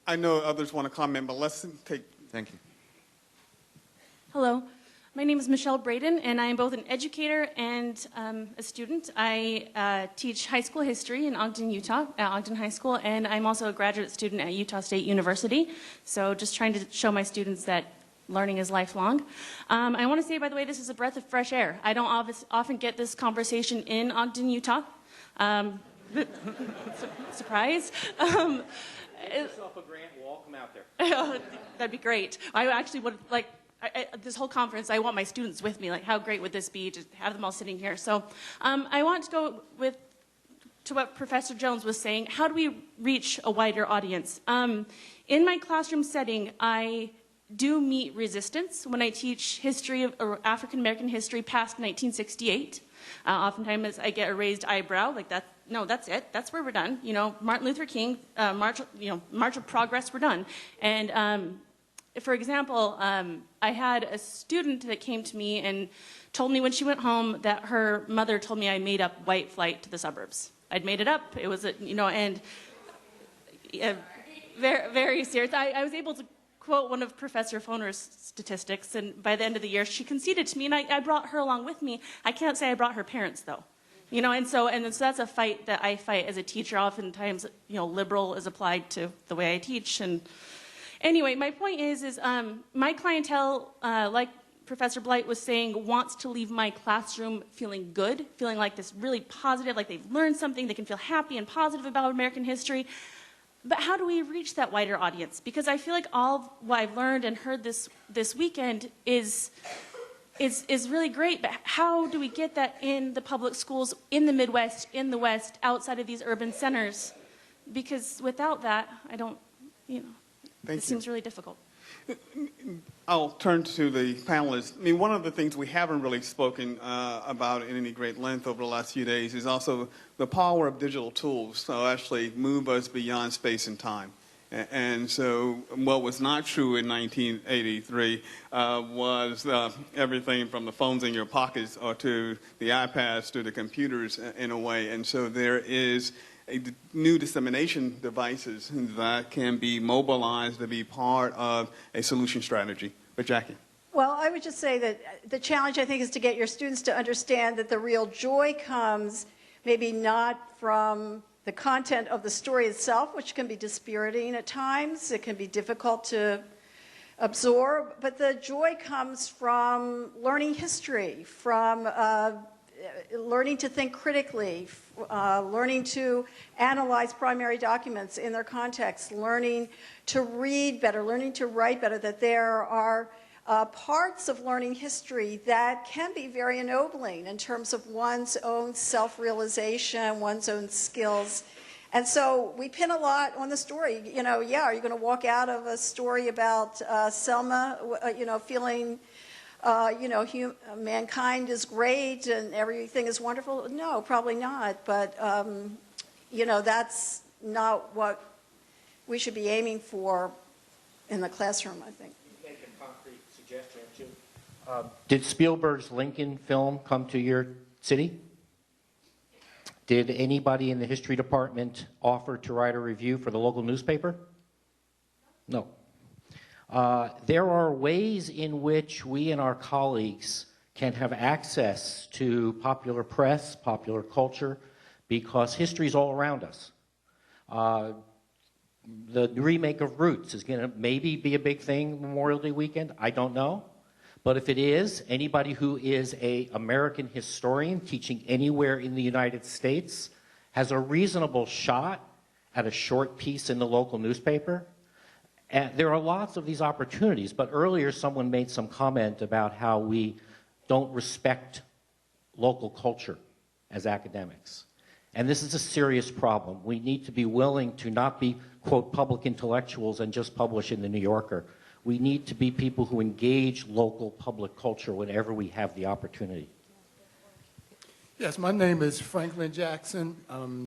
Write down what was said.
I know others want to comment, but let's take... Thank you. Hello, my name is Michele Braden, and I am both an educator and a student. I teach high school history in Ogden, Utah, at Ogden High School, and I'm also a graduate student at Utah State University. So just trying to show my students that learning is lifelong. I want to say, by the way, this is a breath of fresh air. I don't often get this conversation in Ogden, Utah. Surprise. Yourself a grant, we'll all come out there. That'd be great. I actually would like this whole conference. I want my students with me. Like, how great would this be to have them all sitting here? So, I want to go to what Professor Jones was saying. How do we reach a wider audience? In my classroom setting, I do meet resistance when I teach history of African American history past 1968. Oftentimes, I get a raised eyebrow, like that. No, that's it. That's where we're done. You know, Martin Luther King, March of Progress, we're done. And for example, I had a student that came to me and told me when she went home that her mother told me I made up white flight to the suburbs. I'd made it up. It was, and very, very serious. I was able to quote one of Professor Foner's statistics, and by the end of the year, she conceded to me, and I brought her along with me. I can't say I brought her parents, though. And so that's a fight that I fight as a teacher. Oftentimes, liberal is applied to the way I teach. And anyway, my point is my clientele, like Professor Blight was saying, wants to leave my classroom feeling good, feeling like this really positive, like they've learned something, they can feel happy and positive about American history. But how do we reach that wider audience? Because I feel like all of what I've learned and heard this weekend is really great, but how do we get that in the public schools, in the Midwest, in the West, outside of these urban centers? Because without that, I don't, it seems really difficult. I'll turn to the panelists. I mean, one of the things we haven't really spoken about in any great length over the last few days is also the power of digital tools to actually move us beyond space and time. And so what was not true in 1983 was everything from the phones in your pockets or to the iPads to the computers in a way. And so there is new dissemination devices that can be mobilized to be part of a solution strategy. But Jackie. Well, I would just say that the challenge, I think, is to get your students to understand that the real joy comes maybe not from the content of the story itself, which can be dispiriting at times. It can be difficult to absorb, but the joy comes from learning history, from learning to think critically, learning to analyze primary documents in their context, learning to read better, learning to write better, that there are parts of learning history that can be very ennobling in terms of one's own self-realization, one's own skills. And so we pin a lot on the story. Are you going to walk out of a story about Selma, feeling, mankind is great and everything is wonderful? No, probably not. But, that's not what we should be aiming for in the classroom, I think. Make a concrete suggestion, did Spielberg's Lincoln film come to your city? Did anybody in the history department offer to write a review for the local newspaper? No. There are ways in which we and our colleagues can have access to popular press, popular culture, because history is all around us. The remake of Roots is going to maybe be a big thing Memorial Day weekend. I don't know. But if it is, anybody who is an American historian teaching anywhere in the United States has a reasonable shot at a short piece in the local newspaper. And there are lots of these opportunities, but earlier someone made some comment about how we don't respect local culture as academics. And this is a serious problem. We need to be willing to not be, quote, public intellectuals and just publish in the New Yorker. We need to be people who engage local public culture whenever we have the opportunity. Yes, my name is Franklin Jackson.